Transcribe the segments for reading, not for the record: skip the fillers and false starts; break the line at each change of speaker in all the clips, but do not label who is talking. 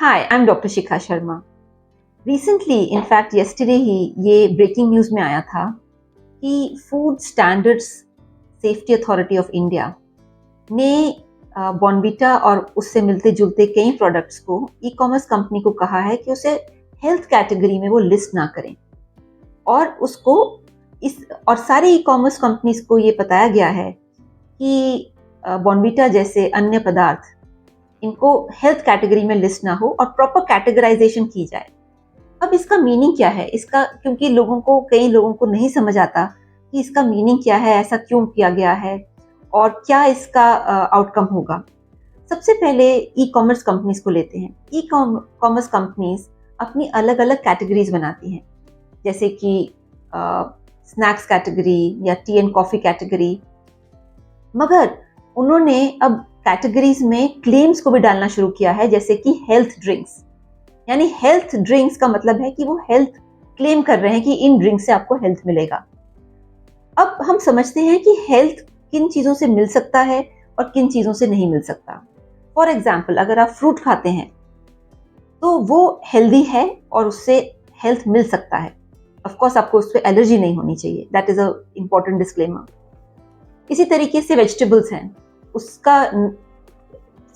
Hi, I'm Dr. Shikha Sharma. Recently, in fact yesterday ही ये breaking news में आया था कि food standards safety authority of India ने बॉर्नवीटा और उससे मिलते जुलते कई प्रोडक्ट्स को ई कॉमर्स कंपनी को कहा है कि उसे हेल्थ कैटेगरी में वो लिस्ट ना करें और उसको इस और सारे ई कॉमर्स कंपनीज को ये बताया गया है कि बॉर्नवीटा जैसे अन्य पदार्थ इनको हेल्थ कैटेगरी में लिस्ट ना हो और प्रॉपर कैटेगराइजेशन की जाए। अब इसका मीनिंग क्या है इसका, क्योंकि कई लोगों को नहीं समझ आता कि इसका मीनिंग क्या है, ऐसा क्यों किया गया है और क्या इसका आउटकम होगा। सबसे पहले ई कॉमर्स कंपनीज को लेते हैं। ई कॉमर्स कंपनीज अपनी अलग अलग कैटेगरीज बनाती हैं, जैसे कि स्नैक्स कैटेगरी या टी एंड कॉफी कैटेगरी, मगर उन्होंने अब कैटेगरीज में क्लेम्स को भी डालना शुरू किया है, जैसे कि हेल्थ ड्रिंक्स। यानी हेल्थ ड्रिंक्स का मतलब है कि वो हेल्थ क्लेम कर रहे हैं कि इन ड्रिंक से आपको हेल्थ मिलेगा। अब हम समझते हैं कि हेल्थ किन चीज़ों से मिल सकता है और किन चीज़ों से नहीं मिल सकता। फॉर एग्जाम्पल, अगर आप फ्रूट खाते हैं तो वो हेल्दी है और उससे हेल्थ मिल सकता है। ऑफकोर्स आपको उस पर एलर्जी नहीं होनी चाहिए, that is a important disclaimer. इसी तरीके से वेजिटेबल्स हैं, उसका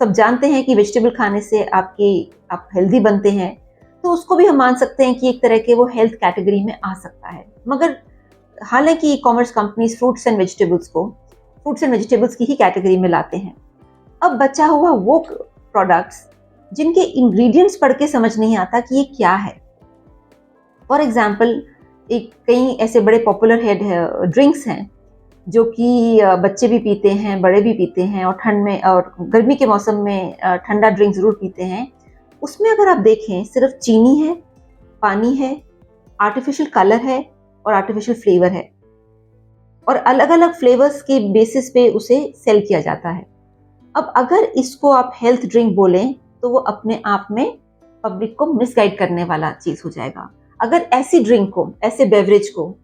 सब जानते हैं कि वेजिटेबल खाने से आप हेल्दी बनते हैं, तो उसको भी हम मान सकते हैं कि एक तरह के वो हेल्थ कैटेगरी में आ सकता है। मगर हालांकि e commerce companies fruits and vegetables की ही कैटेगरी में लाते हैं। अब बचा हुआ वो प्रोडक्ट्स जिनके इंग्रेडिएंट्स पढ़ के समझ नहीं आता कि ये क्या है। फॉर एग्जाम्पल, कई ऐसे बड़े पॉपुलर ड्रिंक्स हैं जो कि बच्चे भी पीते हैं, बड़े भी पीते हैं, और ठंड में और गर्मी के मौसम में ठंडा ड्रिंक ज़रूर पीते हैं। उसमें अगर आप देखें, सिर्फ चीनी है, पानी है, आर्टिफिशियल कलर है और आर्टिफिशियल फ्लेवर है, और अलग अलग फ्लेवर्स के बेसिस पे उसे सेल किया जाता है। अब अगर इसको आप हेल्थ ड्रिंक बोलें तो वो अपने आप में पब्लिक को मिसगाइड करने वाला चीज़ हो जाएगा। अगर ऐसी ड्रिंक को, ऐसे बेवरेज को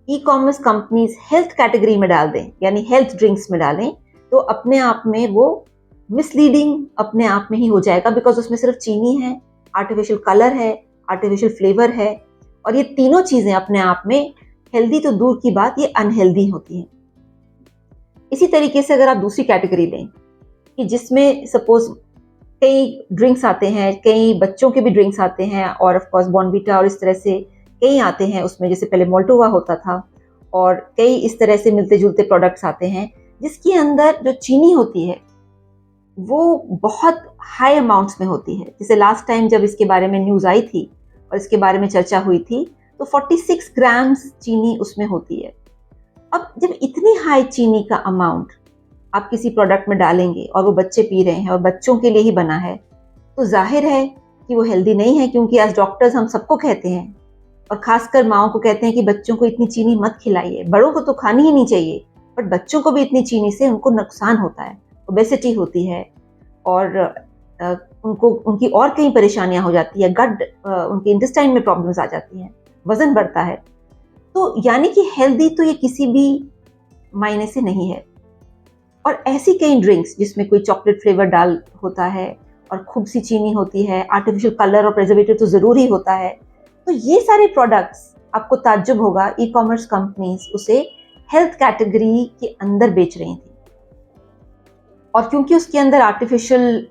e commerce companies health category में डाल दें, यानी हेल्थ ड्रिंक्स में डालें, तो अपने आप में वो मिसलीडिंग अपने आप में ही हो जाएगा, बिकॉज उसमें सिर्फ चीनी है, आर्टिफिशियल कलर है, आर्टिफिशियल फ्लेवर है, और ये तीनों चीजें अपने आप में हेल्दी तो दूर की बात, ये अनहेल्दी होती हैं। इसी तरीके से अगर आप दूसरी कैटेगरी लें कि जिसमें सपोज कई ड्रिंक्स आते हैं, कई बच्चों के भी ड्रिंक्स आते हैं, और ऑफ कोर्स बॉर्नवीटा और इस तरह से कई आते हैं उसमें, जैसे पहले मोल्टोवा होता था, और कई इस तरह से मिलते जुलते प्रोडक्ट्स आते हैं जिसके अंदर जो चीनी होती है वो बहुत हाई अमाउंट्स में होती है। जैसे लास्ट टाइम जब इसके बारे में न्यूज़ आई थी और इसके बारे में चर्चा हुई थी, तो 46 ग्राम्स चीनी उसमें होती है। अब जब इतनी हाई चीनी का अमाउंट आप किसी प्रोडक्ट में डालेंगे और वो बच्चे पी रहे हैं और बच्चों के लिए ही बना है, तो जाहिर है कि वो हेल्दी नहीं है, क्योंकि एज डॉक्टर्स हम सबको कहते हैं, और खासकर माओं को कहते हैं कि बच्चों को इतनी चीनी मत खिलाइए। बड़ों को तो खानी ही नहीं चाहिए, बट बच्चों को भी इतनी चीनी से उनको नुकसान होता है, ओबेसिटी होती है, और उनको उनकी और कई परेशानियां हो जाती है, उनके इंटेस्टाइन में प्रॉब्लम्स आ जाती हैं, वजन बढ़ता है। तो यानी कि हेल्दी तो ये किसी भी मायने से नहीं है। और ऐसी कई ड्रिंक्स जिसमें कोई चॉकलेट फ्लेवर डाल होता है और खूब सी चीनी होती है, आर्टिफिशियल कलर और प्रिजर्वेटिव तो ज़रूरी होता है, तो ये सारे प्रोडक्ट्स आपको ताज्जुब होगा ई कॉमर्स कंपनीज उसे हेल्थ कैटेगरी के अंदर बेच रही थी। और क्योंकि उसके अंदर आर्टिफिशियल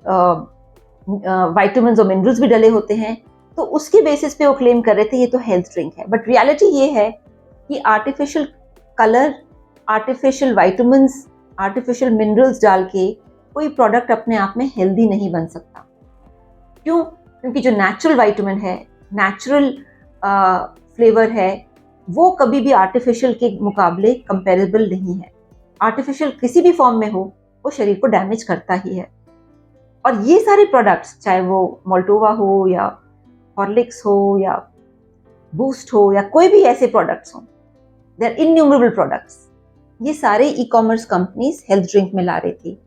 विटामिन्स और मिनरल्स भी डले होते हैं, तो उसके बेसिस पे वो क्लेम कर रहे थे ये तो हेल्थ ड्रिंक है। बट रियलिटी ये है कि artificial colour, artificial vitamins, artificial minerals डाल के कोई प्रोडक्ट अपने आप में हेल्दी नहीं बन सकता। क्यों? क्योंकि जो नेचुरल विटामिन है, नेचुरल फ्लेवर है, वो कभी भी आर्टिफिशियल के मुकाबले कंपेरेबल नहीं है। आर्टिफिशियल किसी भी फॉर्म में हो, वो शरीर को डैमेज करता ही है। और ये सारे प्रोडक्ट्स, चाहे वो मोल्टोवा हो या हॉर्लिक्स हो या बूस्ट हो या कोई भी ऐसे प्रोडक्ट्स हो, दे आर इन्यूमरेबल प्रोडक्ट्स, ये सारे e commerce companies health drink में ला रही थी।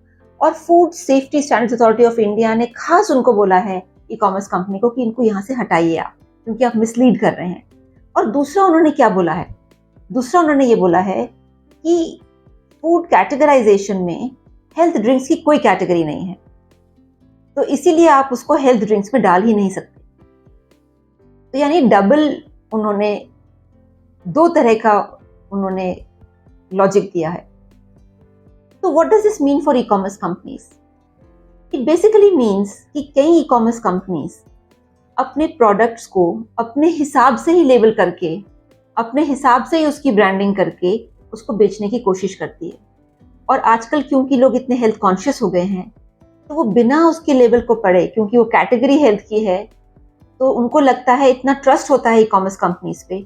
और food safety standards authority of India ने खास उनको बोला है, ई कॉमर्स कंपनी को, कि इनको यहाँ से हटाइए आप, क्योंकि आप मिसलीड कर रहे हैं। और दूसरा उन्होंने क्या बोला है? दूसरा उन्होंने ये बोला है कि फूड कैटेगराइजेशन में हेल्थ ड्रिंक्स की कोई कैटेगरी नहीं है। तो इसीलिए आप उसको हेल्थ ड्रिंक्स में डाल ही नहीं सकते। तो यानी डबल उन्होंने दो तरह का उन्होंने लॉजिक दिया है। तो what does this mean for e commerce companies? It basically means कि कई ई कॉमर्स कंपनीज अपने प्रोडक्ट्स को अपने हिसाब से ही लेबल करके, अपने हिसाब से ही उसकी ब्रांडिंग करके उसको बेचने की कोशिश करती है। और आजकल क्योंकि लोग इतने हेल्थ कॉन्शियस हो गए हैं, तो वो बिना उसके लेबल को पढ़े, क्योंकि वो कैटेगरी हेल्थ की है, तो उनको लगता है, इतना ट्रस्ट होता है ई कॉमर्स कंपनीज पे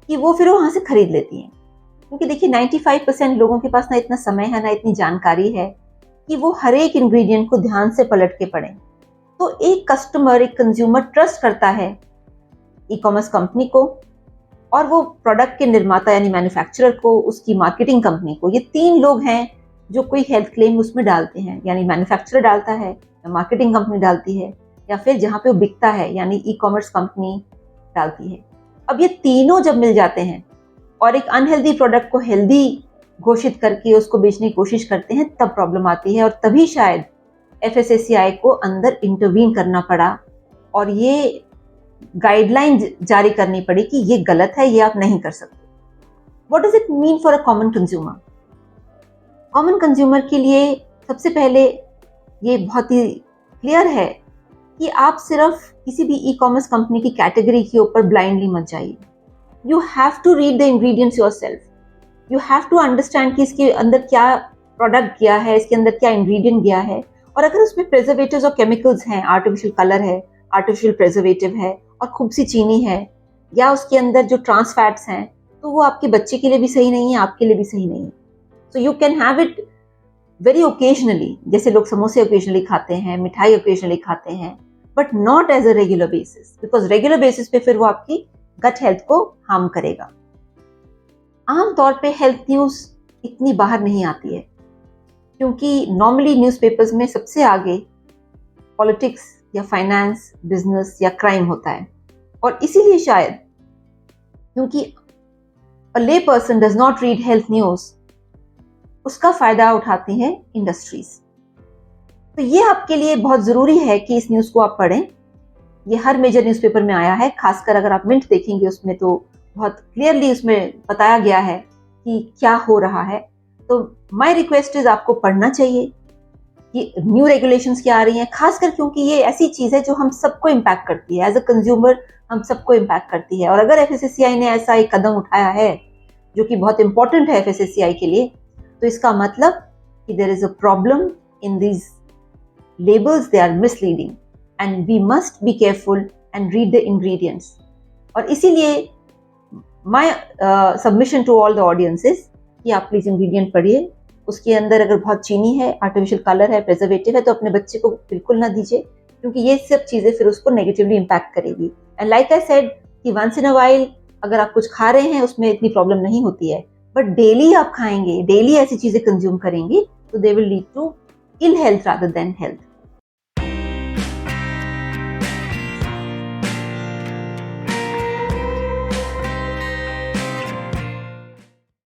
कि वो फिर वहाँ से खरीद लेती हैं। क्योंकि देखिए 95% लोगों के पास ना इतना समय है, ना इतनी जानकारी है कि वो हर एक इंग्रेडिएंट को ध्यान से पलट के पढ़ें। तो एक कस्टमर, एक कंज्यूमर ट्रस्ट करता है ई कॉमर्स कंपनी को, और वो प्रोडक्ट के निर्माता यानी मैन्युफैक्चरर को, उसकी मार्केटिंग कंपनी को। ये तीन लोग हैं जो कोई हेल्थ क्लेम उसमें डालते हैं, यानी मैन्युफैक्चरर डालता है, या मार्केटिंग कंपनी डालती है, या फिर जहाँ पे वो बिकता है यानी ई कॉमर्स कंपनी डालती है। अब ये तीनों जब मिल जाते हैं और एक अनहेल्दी प्रोडक्ट को हेल्दी घोषित करके उसको बेचने की कोशिश करते हैं, तब प्रॉब्लम आती है। और तभी शायद FSSAI को अंदर इंटरवीन करना पड़ा और ये गाइडलाइन जारी करनी पड़ी कि ये गलत है, ये आप नहीं कर सकते। What does it mean for a common consumer? Common consumer के लिए सबसे पहले ये बहुत ही क्लियर है कि आप सिर्फ किसी भी ई कॉमर्स कंपनी की कैटेगरी के ऊपर ब्लाइंडली मत जाइए। You have to read the ingredients yourself. You have to understand कि इसके अंदर क्या प्रोडक्ट गया है, इसके अंदर क्या इंग्रेडिएंट गया है, और अगर उसमें प्रिजर्वेटिव्स और केमिकल्स हैं, आर्टिफिशियल कलर है, आर्टिफिशियल प्रिजर्वेटिव है और खूब सी चीनी है, या उसके अंदर जो ट्रांस फैट्स हैं, तो वो आपके बच्चे के लिए भी सही नहीं है, आपके लिए भी सही नहीं है। So you can have it very occasionally, जैसे लोग समोसे ओकेजनली खाते हैं, मिठाई ओकेजनली खाते हैं, but not as a regular basis, because regular basis पे फिर वो आपकी गट हेल्थ को हार्म करेगा। आमतौर पे हेल्थ न्यूज़ इतनी बाहर नहीं आती है, क्योंकि नॉर्मली न्यूज़पेपर्स में सबसे आगे पॉलिटिक्स या फाइनेंस, बिजनेस या क्राइम होता है। और इसीलिए शायद, क्योंकि अ ले person does not read health news, उसका फायदा उठाती हैं इंडस्ट्रीज। तो ये आपके लिए बहुत ज़रूरी है कि इस न्यूज़ को आप पढ़ें। ये हर मेजर न्यूज़पेपर में आया है, खासकर अगर आप मिंट देखेंगे उसमें तो बहुत क्लियरली उसमें बताया गया है कि क्या हो रहा है। तो माय रिक्वेस्ट इज आपको पढ़ना चाहिए कि न्यू रेगुलेशंस क्या आ रही हैं, खासकर क्योंकि ये ऐसी चीज़ है जो हम सबको इम्पैक्ट करती है, एज अ कंज्यूमर हम सबको इम्पैक्ट करती है। और अगर FSSAI ने ऐसा एक कदम उठाया है जो कि बहुत इंपॉर्टेंट है FSSAI के लिए, तो इसका मतलब कि there is a problem in these labels, they are misleading and we must be careful and read the ingredients. और इसीलिए my submission to all the audience is कि आप प्लीज इंग्रेडिएंट पढ़िए। उसके अंदर अगर बहुत चीनी है, आर्टिफिशियल कलर है, प्रिजर्वेटिव है, तो अपने बच्चे को बिल्कुल ना दीजिए, क्योंकि ये सब चीजें फिर उसको नेगेटिवली इम्पैक्ट करेगी। एंड लाइक आई सेड कि वंस इन अ वाइल अगर आप कुछ खा रहे हैं उसमें इतनी प्रॉब्लम नहीं होती है, बट डेली आप खाएंगे, डेली ऐसी चीजें कंज्यूम करेंगे, तो they will lead to ill health rather than health.